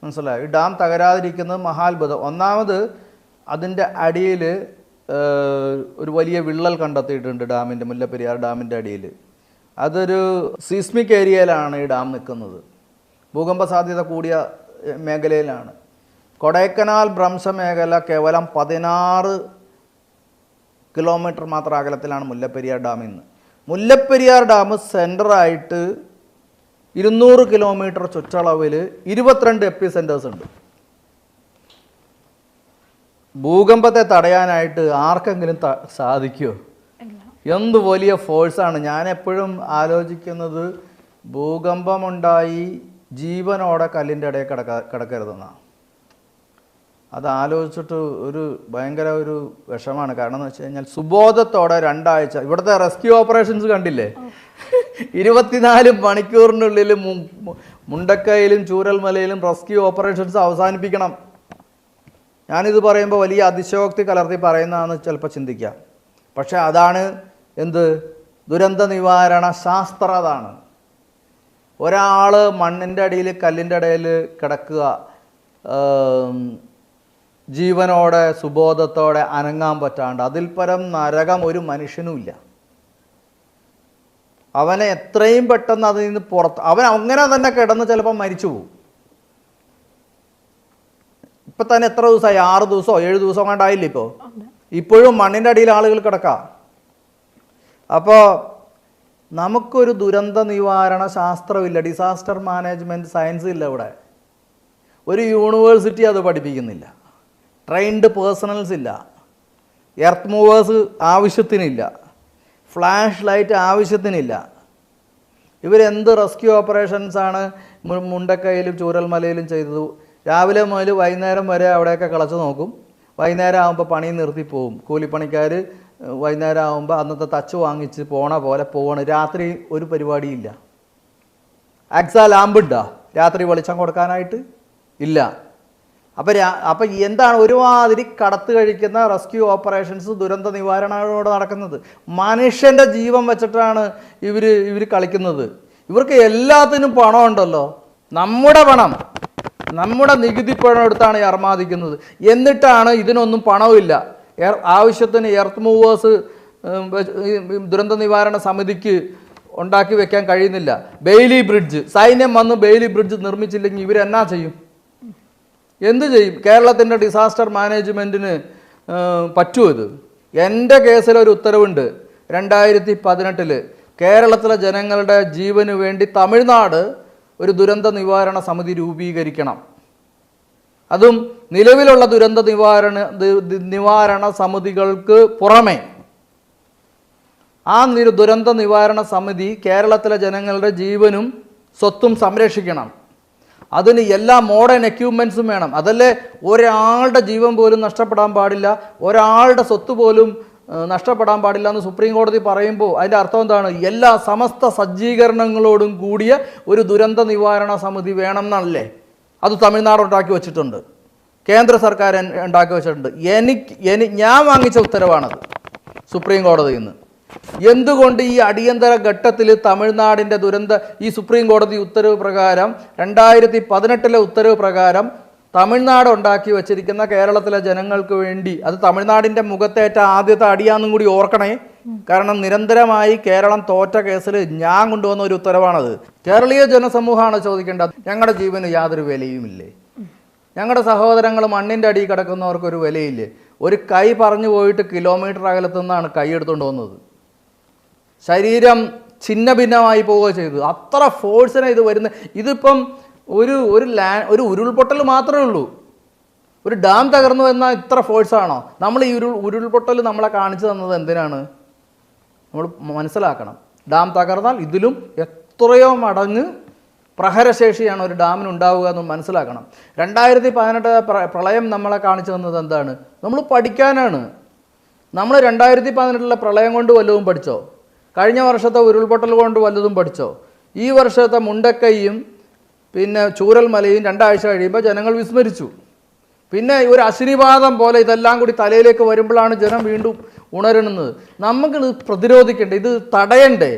മനസ്സിലായി? ഈ ഡാം തകരാതിരിക്കുന്നത് മഹാത്ഭുതം. ഒന്നാമത് അതിൻ്റെ അടിയിൽ ഒരു വലിയ വിള്ളൽ കണ്ടെത്തിയിട്ടുണ്ട് ഡാമിൻ്റെ, മുല്ലപ്പെരിയാർ ഡാമിൻ്റെ അടിയിൽ. അതൊരു സീസ്മിക് ഏരിയയിലാണ് ഈ ഡാം നിൽക്കുന്നത്, ഭൂകമ്പ സാധ്യത കൂടിയ മേഖലയിലാണ്. കൊടൈക്കനാൽ ഭ്രംശ മേഖല കേവലം 16 കിലോമീറ്റർ മാത്രം അകലത്തിലാണ് മുല്ലപ്പെരിയാർ ഡാമിൽ നിന്ന്. മുല്ലപ്പെരിയാർ ഡാം സെൻറ്ററായിട്ട് 200 കിലോമീറ്റർ ചുറ്റളവിൽ 22 എപ്പി സെൻറ്റേഴ്സ് ഉണ്ട്. ഭൂകമ്പത്തെ തടയാനായിട്ട് ആർക്കെങ്കിലും സാധിക്കുമോ? എന്ത് വലിയ ഫോഴ്സാണ്. ഞാൻ എപ്പോഴും ആലോചിക്കുന്നത് ഭൂകമ്പമുണ്ടായി ജീവനോടെ കല്ലിൻ്റെ ഇടയിൽ കിടക്കരുതെന്നാണ്. അത് ആലോചിച്ചിട്ട് ഭയങ്കര ഒരു വിഷമാണ്. കാരണം എന്ന് വെച്ച് കഴിഞ്ഞാൽ സുബോധത്തോടെ 2 ആഴ്ച ഇവിടുത്തെ റെസ്ക്യൂ ഓപ്പറേഷൻസ് കണ്ടില്ലേ, 24 മണിക്കൂറിനുള്ളിൽ മുണ്ടക്കയിലും ചൂരൽമലയിലും റെസ്ക്യൂ ഓപ്പറേഷൻസ് അവസാനിപ്പിക്കണം. ഞാനിത് പറയുമ്പോൾ വലിയ അതിശയോക്തി കലർത്തി പറയുന്നതാണെന്ന് ചിലപ്പോൾ ചിന്തിക്കാം. പക്ഷേ അതാണ് എന്ത് ദുരന്ത നിവാരണ ശാസ്ത്രം. അതാണ് ഒരാൾ മണ്ണിൻ്റെ അടിയിൽ കല്ലിൻ്റെ ഇടയിൽ കിടക്കുക, ജീവനോടെ സുബോധത്തോടെ അനങ്ങാൻ പറ്റാണ്ട്, അതിൽ പരം നരകം ഒരു മനുഷ്യനുമില്ല. അവനെ എത്രയും പെട്ടെന്ന് അതിൽ നിന്ന് അവൻ അങ്ങനെ തന്നെ കിടന്ന് ചിലപ്പോൾ മരിച്ചു പോകും. ഇപ്പം തന്നെ എത്ര ദിവസമായി? 6 ദിവസമോ 7 ദിവസമോ കണ്ടായില്ല. ഇപ്പോഴും മണ്ണിൻ്റെ അടിയിൽ ആളുകൾ കിടക്കാം. അപ്പോൾ നമുക്കൊരു ദുരന്ത നിവാരണ ശാസ്ത്രമില്ല, ഡിസാസ്റ്റർ മാനേജ്മെൻറ്റ് സയൻസ് ഇല്ല ഇവിടെ. ഒരു യൂണിവേഴ്സിറ്റി അത് പഠിപ്പിക്കുന്നില്ല, ട്രെയിൻഡ് പേഴ്സണൽസ് ഇല്ല, എർത്ത് മൂവേഴ്സ് ആവശ്യത്തിനില്ല, ഫ്ലാഷ് ലൈറ്റ് ആവശ്യത്തിനില്ല. ഇവരെന്ത് റെസ്ക്യൂ ഓപ്പറേഷൻസാണ് മുണ്ടക്കയിലും ചൂരൽമലയിലും ചെയ്തത്? രാവിലെ മുതൽ വൈകുന്നേരം വരെ അവിടെയൊക്കെ കളച്ച് നോക്കും. വൈകുന്നേരം ആകുമ്പോൾ പണി നിർത്തി പോവും. കൂലിപ്പണിക്കാർ വൈകുന്നേരം ആകുമ്പോൾ അന്നത്തെ തച്ച് വാങ്ങിച്ച് പോണ പോലെ പോവാണ്. രാത്രി ഒരു പരിപാടിയില്ല. ആക്സാ ലാമ്പുണ്ടോ രാത്രി വെളിച്ചം കൊടുക്കാനായിട്ട്? ഇല്ല. അപ്പം എന്താണ് ഒരുമാതിരി കടത്ത് കഴിക്കുന്ന റെസ്ക്യൂ ഓപ്പറേഷൻസ് ദുരന്ത നിവാരണയോടെ നടക്കുന്നത്? മനുഷ്യൻ്റെ ജീവൻ വെച്ചിട്ടാണ് ഇവർ കളിക്കുന്നത്. ഇവർക്ക് എല്ലാത്തിനും പണമുണ്ടല്ലോ, നമ്മുടെ പണം, നമ്മുടെ നികുതി പണം എടുത്താണ് ഈ അർമാദിക്കുന്നത്. എന്നിട്ടാണ് ഇതിനൊന്നും പണമില്ല. ആവശ്യത്തിന് എർത്ത് മൂവേഴ്സ് ദുരന്ത നിവാരണ സമിതിക്ക് ഉണ്ടാക്കി വെക്കാൻ കഴിയുന്നില്ല. ബെയിലി ബ്രിഡ്ജ്, സൈന്യം വന്ന് ബെയിലി ബ്രിഡ്ജ് നിർമ്മിച്ചില്ലെങ്കിൽ ഇവരെന്നാ ചെയ്യും? എന്ത് ചെയ്യും? കേരളത്തിൻ്റെ ഡിസാസ്റ്റർ മാനേജ്മെൻറ്റിന് പറ്റുമോ ഇത്? എൻ്റെ കേസിലൊരു ഉത്തരവുണ്ട്. 2018 കേരളത്തിലെ ജനങ്ങളുടെ ജീവന് വേണ്ടി തമിഴ്നാട് ഒരു ദുരന്ത നിവാരണ സമിതി രൂപീകരിക്കണം. അതും നിലവിലുള്ള ദുരന്ത നിവാരണ സമിതികൾക്ക് പുറമെ ആ ദുരന്ത നിവാരണ സമിതി കേരളത്തിലെ ജനങ്ങളുടെ ജീവനും സ്വത്തും സംരക്ഷിക്കണം. അതിന് എല്ലാ മോഡേൺ എക്യുപ്മെൻസും വേണം. അതല്ലേ ഒരാളുടെ ജീവൻ പോലും നഷ്ടപ്പെടാൻ പാടില്ല, ഒരാളുടെ സ്വത്ത് പോലും നഷ്ടപ്പെടാൻ പാടില്ല എന്ന് സുപ്രീം കോടതി പറയുമ്പോൾ അതിൻ്റെ അർത്ഥം എന്താണ്? എല്ലാ സമസ്ത സജ്ജീകരണങ്ങളോടും കൂടിയ ഒരു ദുരന്ത നിവാരണ സമിതി വേണം എന്നല്ലേ? അത് തമിഴ്നാട് ഉണ്ടാക്കി വെച്ചിട്ടുണ്ട്, കേന്ദ്ര സർക്കാർ ഉണ്ടാക്കി വെച്ചിട്ടുണ്ട്. ഞാൻ വാങ്ങിച്ച ഉത്തരവാണത് സുപ്രീം കോടതിയിൽ നിന്ന്. എന്തുകൊണ്ട് ഈ അടിയന്തര ഘട്ടത്തിൽ തമിഴ്നാടിൻ്റെ ഈ സുപ്രീം കോടതി ഉത്തരവ് പ്രകാരം 2018 ഉത്തരവ് പ്രകാരം തമിഴ്നാട് ഉണ്ടാക്കി വച്ചിരിക്കുന്ന കേരളത്തിലെ ജനങ്ങൾക്ക് വേണ്ടി, അത് തമിഴ്നാടിൻ്റെ മുഖത്തേറ്റ ആദ്യത്തെ അടിയാന്നും കൂടി ഓർക്കണേ. കാരണം നിരന്തരമായി കേരളം തോറ്റ കേസിൽ ഞാൻ കൊണ്ടുവന്ന ഒരു ഉത്തരവാണത്. കേരളീയ ജനസമൂഹമാണ് ചോദിക്കേണ്ടത്, ഞങ്ങളുടെ ജീവന് യാതൊരു വിലയുമില്ലേ? ഞങ്ങളുടെ സഹോദരങ്ങൾ മണ്ണിൻ്റെ അടിയിൽ കിടക്കുന്നവർക്കൊരു വിലയില്ലേ? ഒരു കൈ പറഞ്ഞു പോയിട്ട് കിലോമീറ്റർ അകലത്തു നിന്നാണ് കൈ എടുത്തുകൊണ്ട് വന്നത്. ശരീരം ഛിന്ന ഭിന്നമായി പോവുക ചെയ്തു. അത്ര ഫോഴ്സിനെ ഇത് വരുന്നത്. ഇതിപ്പം ഒരു ഉരുൾപൊട്ടൽ മാത്രമേ ഉള്ളൂ. ഒരു ഡാം തകർന്നു എന്നാൽ ഇത്ര ഫോഴ്സാണോ? നമ്മൾ ഈ ഉരുൾപൊട്ടൽ നമ്മളെ കാണിച്ചു തന്നത് എന്തിനാണ്? നമ്മൾ മനസ്സിലാക്കണം. ഡാം തകർന്നാൽ ഇതിലും എത്രയോ മടങ്ങ് പ്രഹരശേഷിയാണ് ഒരു ഡാമിന് ഉണ്ടാവുക എന്ന് മനസ്സിലാക്കണം. 2018 പ്രളയം നമ്മളെ കാണിച്ചു തന്നത് എന്താണ്? നമ്മൾ പഠിക്കാനാണ്. നമ്മൾ 2018 പ്രളയം കൊണ്ട് വല്ലതും പഠിച്ചോ? കഴിഞ്ഞ വർഷത്തെ ഉരുൾപൊട്ടൽ കൊണ്ട് വല്ലതും പഠിച്ചോ? ഈ വർഷത്തെ മുണ്ടക്കൈയും പിന്നെ ചൂരൽമലയും 2 ആഴ്ച കഴിയുമ്പോൾ ജനങ്ങൾ വിസ്മരിച്ചു. പിന്നെ ഒരു അശ്നിപാതം പോലെ ഇതെല്ലാം കൂടി തലയിലേക്ക് വരുമ്പോഴാണ് ജനം വീണ്ടും ഉണരുന്നത്. നമുക്കിത് പ്രതിരോധിക്കേണ്ടേ, ഇത് തടയണ്ടേ?